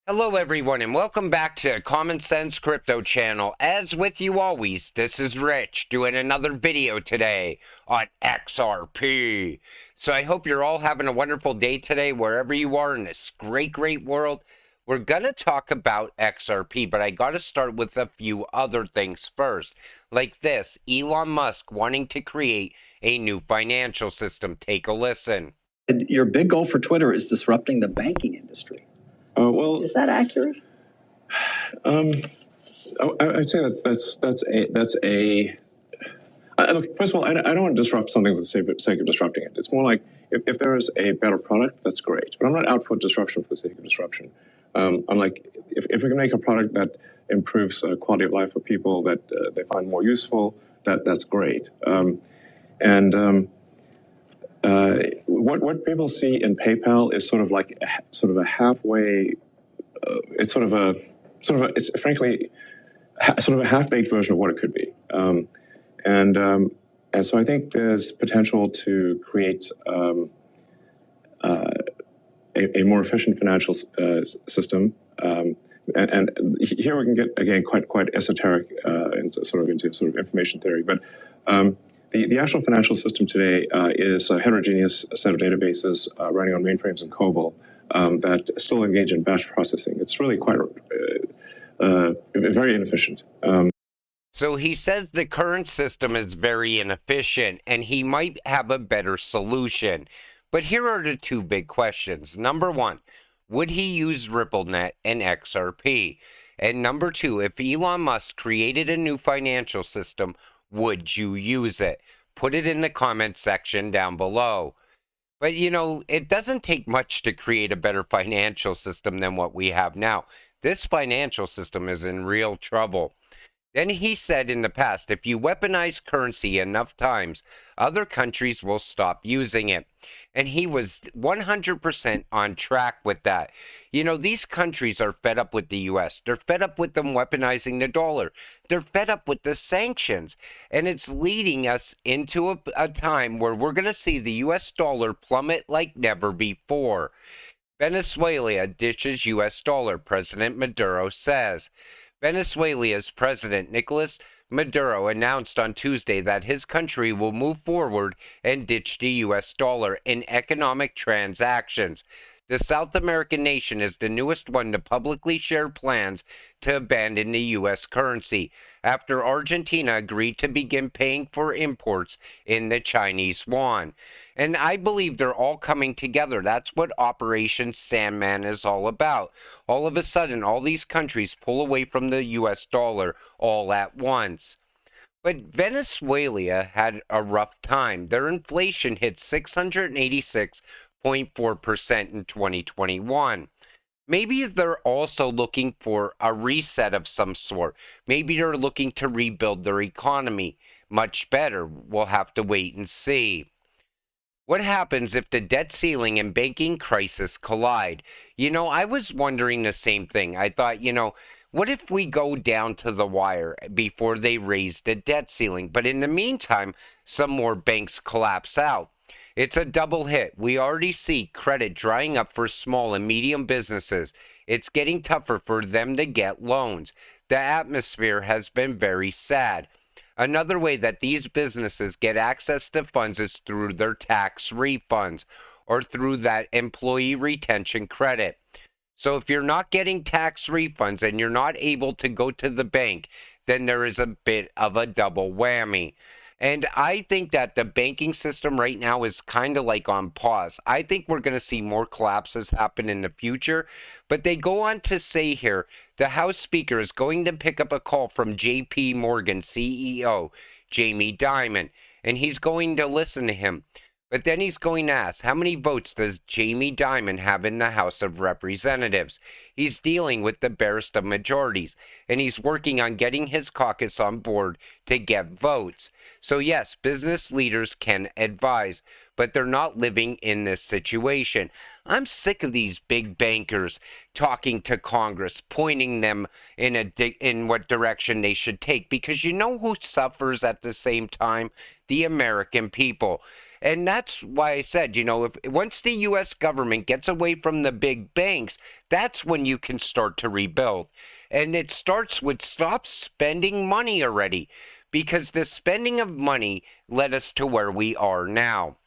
Hello everyone and welcome back to Common Sense Crypto Channel. As with you always, this is Rich doing another video today on XRP. So I hope you're all having a wonderful day today wherever you are in this great world. We're going to talk about XRP, but I got to start with a few other things first. Like this, Elon Musk wanting to create a new financial system. Take a listen. Your big goal for Twitter is disrupting the banking industry. Is that accurate? I'd say that's a. Look, first of all, I don't want to disrupt something for the sake of disrupting it. It's more like if there is a better product, that's great. But I'm not out for disruption for the sake of disruption. I'm like, if we can make a product that improves quality of life for people that they find more useful, that's great. What people see in PayPal is sort of like a halfway. It's frankly sort of a half-baked version of what it could be. And so I think there's potential to create a more efficient financial system. And here we can get again quite esoteric into sort of information theory. But the actual financial system today is a heterogeneous set of databases running on mainframes and COBOL that still engage in batch processing. It's really quite very inefficient. So he says the current system is very inefficient and he might have a better solution. But here are the two big questions. Number one, would he use RippleNet and XRP? And number two, if Elon Musk created a new financial system, would you use it? Put it in the comments section down below. But, you know, it doesn't take much to create a better financial system than what we have now. This financial system is in real trouble. Then he said in the past, if you weaponize currency enough times, other countries will stop using it. And he was 100% on track with that. You know, these countries are fed up with the U.S. They're fed up with them weaponizing the dollar. They're fed up with the sanctions. And it's leading us into a time where we're going to see the U.S. dollar plummet like never before. Venezuela ditches U.S. dollar, President Maduro says. Venezuela's President Nicolas Maduro announced on Tuesday that his country will move forward and ditch the U.S. dollar in economic transactions. The South American nation is the newest one to publicly share plans to abandon the U.S. currency after Argentina agreed to begin paying for imports in the Chinese yuan. And I believe they're all coming together. That's what Operation Sandman is all about. All of a sudden, all these countries pull away from the U.S. dollar all at once. But Venezuela had a rough time. Their inflation hit 686.4% in 2021. Maybe they're also looking for a reset of some sort. Maybe they're looking to rebuild their economy much better. We'll have to wait and see. What happens if the debt ceiling and banking crisis collide? You know, I was wondering the same thing. I thought, you know, what if we go down to the wire before they raise the debt ceiling? But in the meantime, some more banks collapse out. It's a double hit. We already see credit drying up for small and medium businesses. It's getting tougher for them to get loans. The atmosphere has been very sad. Another way that these businesses get access to funds is through their tax refunds or through that employee retention credit. So if you're not getting tax refunds and you're not able to go to the bank, then there is a bit of a double whammy. And I think that the banking system right now is kind of like on pause. I think we're going to see more collapses happen in the future. But they go on to say here, the House Speaker is going to pick up a call from JP Morgan CEO, Jamie Dimon, and he's going to listen to him. But then he's going to ask, how many votes does Jamie Dimon have in the House of Representatives? He's dealing with the barest of majorities, and he's working on getting his caucus on board to get votes. So yes, business leaders can advise, but they're not living in this situation. I'm sick of these big bankers talking to Congress, pointing them in what direction they should take, because you know who suffers at the same time? The American people. And that's why I said, if once the US government gets away from the big banks, that's when you can start to rebuild. And it starts with stop spending money already, because the spending of money led us to where we are now.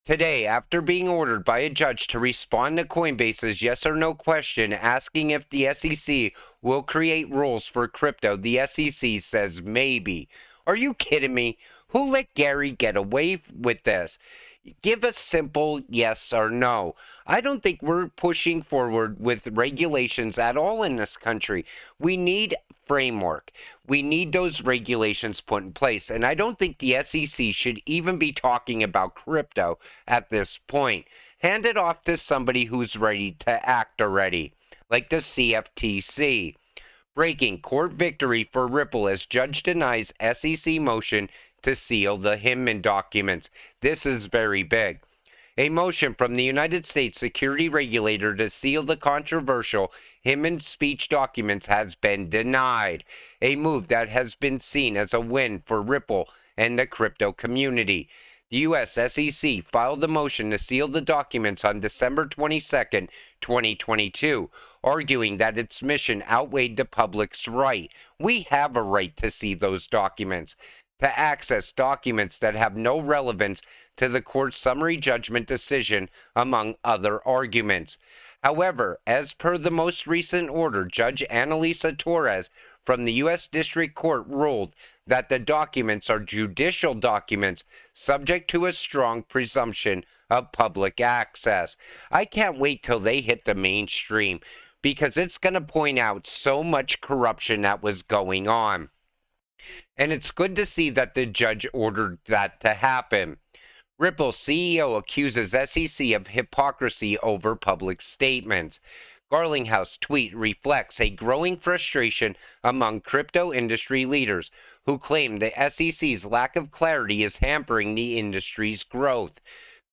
Today, after being ordered by a judge to respond to Coinbase's yes or no question asking if the SEC will create rules for crypto, the SEC says maybe. Are you kidding me? Who let Gary get away with this? Give a simple yes or no. I don't think we're pushing forward with regulations at all in this country. We need framework. We need those regulations put in place. And I don't think the SEC should even be talking about crypto at this point. Hand it off to somebody who's ready to act already, like the CFTC. Breaking court victory for Ripple as judge denies SEC motion to seal the Hinman documents. This is very big. A motion from the United States security regulator to seal the controversial Hinman speech documents has been denied, a move that has been seen as a win for Ripple and the crypto community. The U.S. SEC filed the motion to seal the documents on December 22, 2022, arguing that its mission outweighed the public's right. We have a right to see those documents, to access documents that have no relevance to the court's summary judgment decision, among other arguments. However, as per the most recent order, Judge Annalisa Torres from the U.S. District Court ruled that the documents are judicial documents subject to a strong presumption of public access. I can't wait till they hit the mainstream, because it's going to point out so much corruption that was going on. And it's good to see that the judge ordered that to happen. Ripple CEO accuses SEC of hypocrisy over public statements. Garlinghouse tweet reflects a growing frustration among crypto industry leaders who claim the SEC's lack of clarity is hampering the industry's growth.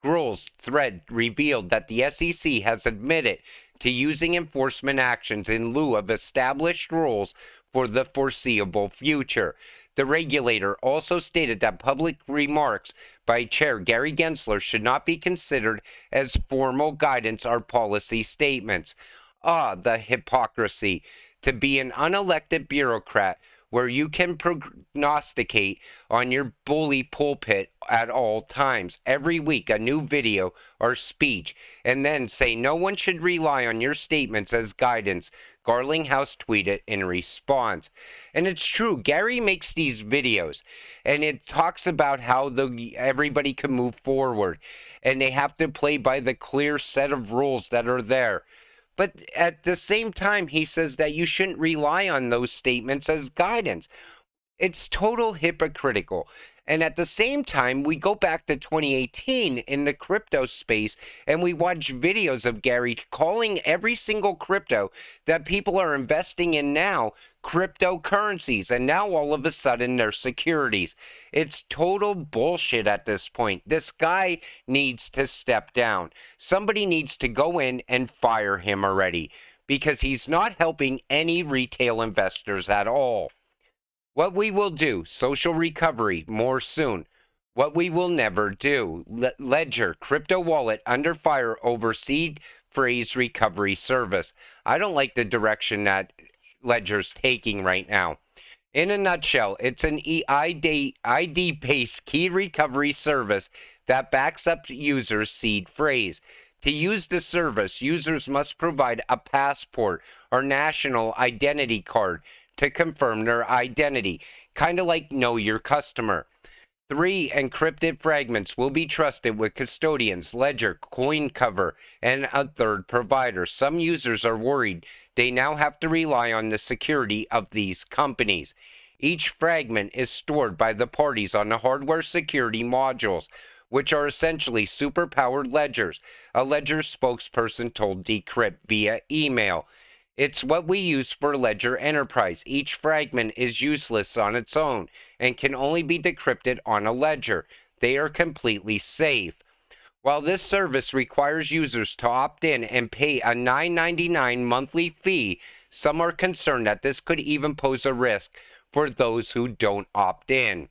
Gruhl's thread revealed that the SEC has admitted to using enforcement actions in lieu of established rules for the foreseeable future. The regulator also stated that public remarks by Chair Gary Gensler should not be considered as formal guidance or policy statements. Ah, the hypocrisy. To be an unelected bureaucrat where you can prognosticate on your bully pulpit at all times, every week a new video or speech, and then say no one should rely on your statements as guidance, Garlinghouse tweeted in response. And it's true, Gary makes these videos, and it talks about how everybody can move forward, and they have to play by the clear set of rules that are there. But at the same time, he says that you shouldn't rely on those statements as guidance. It's total hypocritical. And at the same time, we go back to 2018 in the crypto space and we watch videos of Gary calling every single crypto that people are investing in now cryptocurrencies. And now all of a sudden they're securities. It's total bullshit at this point. This guy needs to step down. Somebody needs to go in and fire him already, because he's not helping any retail investors at all. What we will do, social recovery, more soon. What we will never do, Ledger, crypto wallet under fire over seed phrase recovery service. I don't like the direction that Ledger's taking right now. In a nutshell, it's an ID-based key recovery service that backs up users' seed phrase. To use the service, users must provide a passport or national identity card to confirm their identity, kind of like Know Your Customer. 3 encrypted fragments will be trusted with custodians, Ledger, CoinCover, and a third provider. Some users are worried they now have to rely on the security of these companies. Each fragment is stored by the parties on the hardware security modules, which are essentially superpowered ledgers, a Ledger spokesperson told Decrypt via email. It's what we use for Ledger Enterprise. Each fragment is useless on its own and can only be decrypted on a ledger. They are completely safe. While this service requires users to opt in and pay a $9.99 monthly fee, some are concerned that this could even pose a risk for those who don't opt in.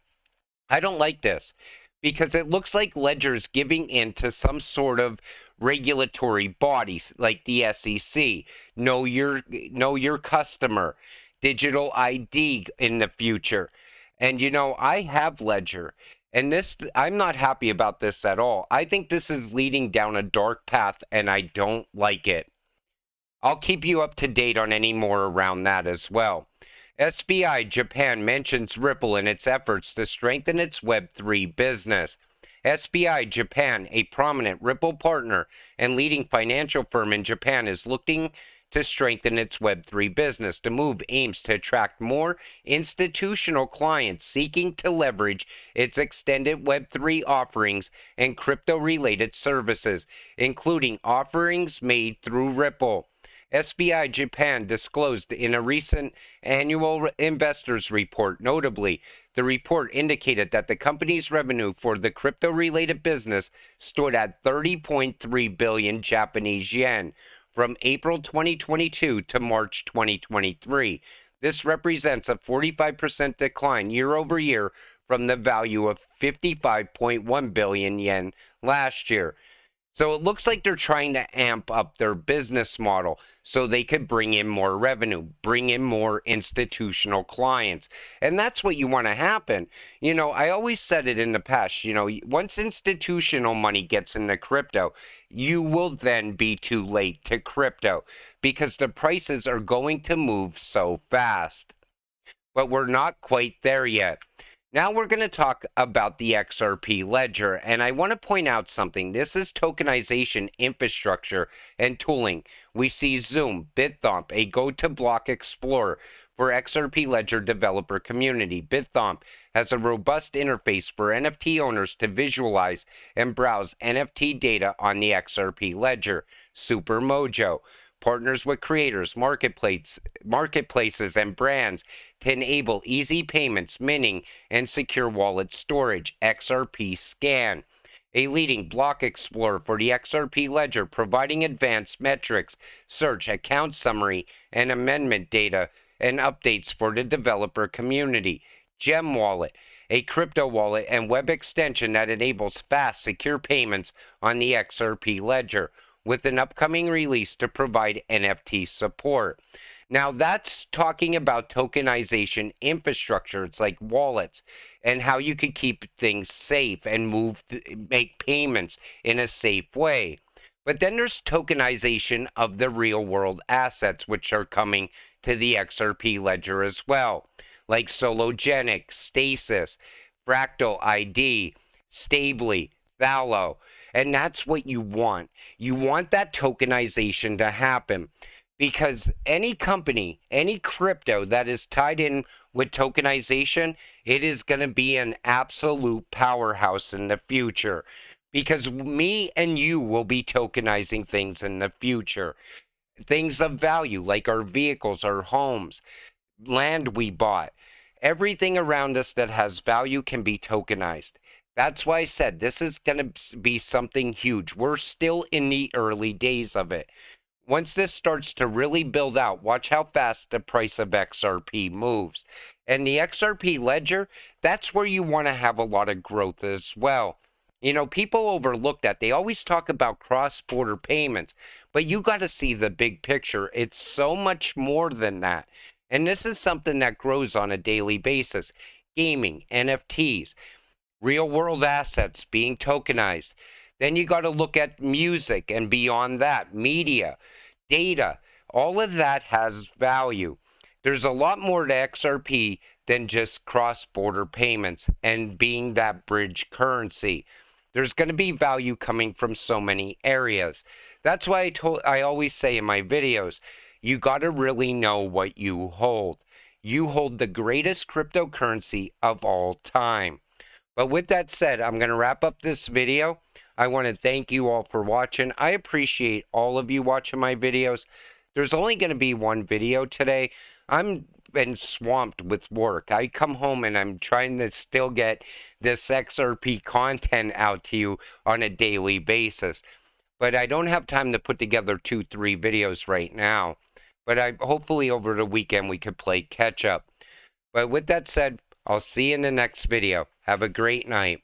I don't like this, because it looks like Ledger's giving in to some sort of regulatory bodies like the SEC, know your customer, digital ID in the future. And I have Ledger, and this I'm not happy about this at all. I think this is leading down a dark path and I don't like it. I'll keep you up to date on any more around that as well. SBI Japan mentions Ripple in its efforts to strengthen its Web3 business. SBI Japan, a prominent Ripple partner and leading financial firm in Japan, is looking to strengthen its Web3 business. The move aims to attract more institutional clients seeking to leverage its extended Web3 offerings and crypto-related services, including offerings made through Ripple. SBI Japan disclosed in a recent annual investors report. Notably, the report indicated that the company's revenue for the crypto-related business stood at 30.3 billion Japanese yen from April 2022 to March 2023. This represents a 45% decline year over year from the value of 55.1 billion yen last year. So it looks like they're trying to amp up their business model so they could bring in more revenue, bring in more institutional clients. And that's what you want to happen. I always said it in the past, once institutional money gets into crypto, you will then be too late to crypto because the prices are going to move so fast. But we're not quite there yet. Now we're going to talk about the XRP ledger, and I want to point out something. This is tokenization infrastructure and tooling. We see Zoom, Bithomp, a go-to-block explorer for XRP ledger developer community. Bithomp has a robust interface for NFT owners to visualize and browse NFT data on the XRP ledger. Supermojo partners with creators, marketplaces, and brands to enable easy payments, minting, and secure wallet storage. XRP Scan, a leading block explorer for the XRP ledger, providing advanced metrics, search, account summary, and amendment data and updates for the developer community. Gem Wallet, a crypto wallet and web extension that enables fast, secure payments on the XRP ledger, with an upcoming release to provide NFT support. Now that's talking about tokenization infrastructure. It's like wallets and how you could keep things safe and make payments in a safe way. But then there's tokenization of the real world assets, which are coming to the XRP ledger as well, like Sologenic, Stasis, Fractal ID, Stably, Thalo. And that's what you want. You want that tokenization to happen because any company, any crypto that is tied in with tokenization, it is going to be an absolute powerhouse in the future because me and you will be tokenizing things in the future. Things of value like our vehicles, our homes, land we bought. Everything around us that has value can be tokenized. That's why I said this is going to be something huge. We're still in the early days of it. Once this starts to really build out, watch how fast the price of XRP moves. And the XRP ledger, that's where you want to have a lot of growth as well. People overlook that. They always talk about cross-border payments, but you got to see the big picture. It's so much more than that. And this is something that grows on a daily basis. Gaming, NFTs, real world assets being tokenized. Then you got to look at music and beyond that, media, data. All of that has value. There's a lot more to XRP than just cross-border payments and being that bridge currency. There's going to be value coming from so many areas. That's why I always say in my videos, you got to really know what you hold. You hold the greatest cryptocurrency of all time. But with that said, I'm going to wrap up this video. I want to thank you all for watching. I appreciate all of you watching my videos. There's only going to be one video today. I'm been swamped with work. I come home and I'm trying to still get this XRP content out to you on a daily basis. But I don't have time to put together 2-3 videos right now. But hopefully over the weekend we could play catch up. But with that said, I'll see you in the next video. Have a great night.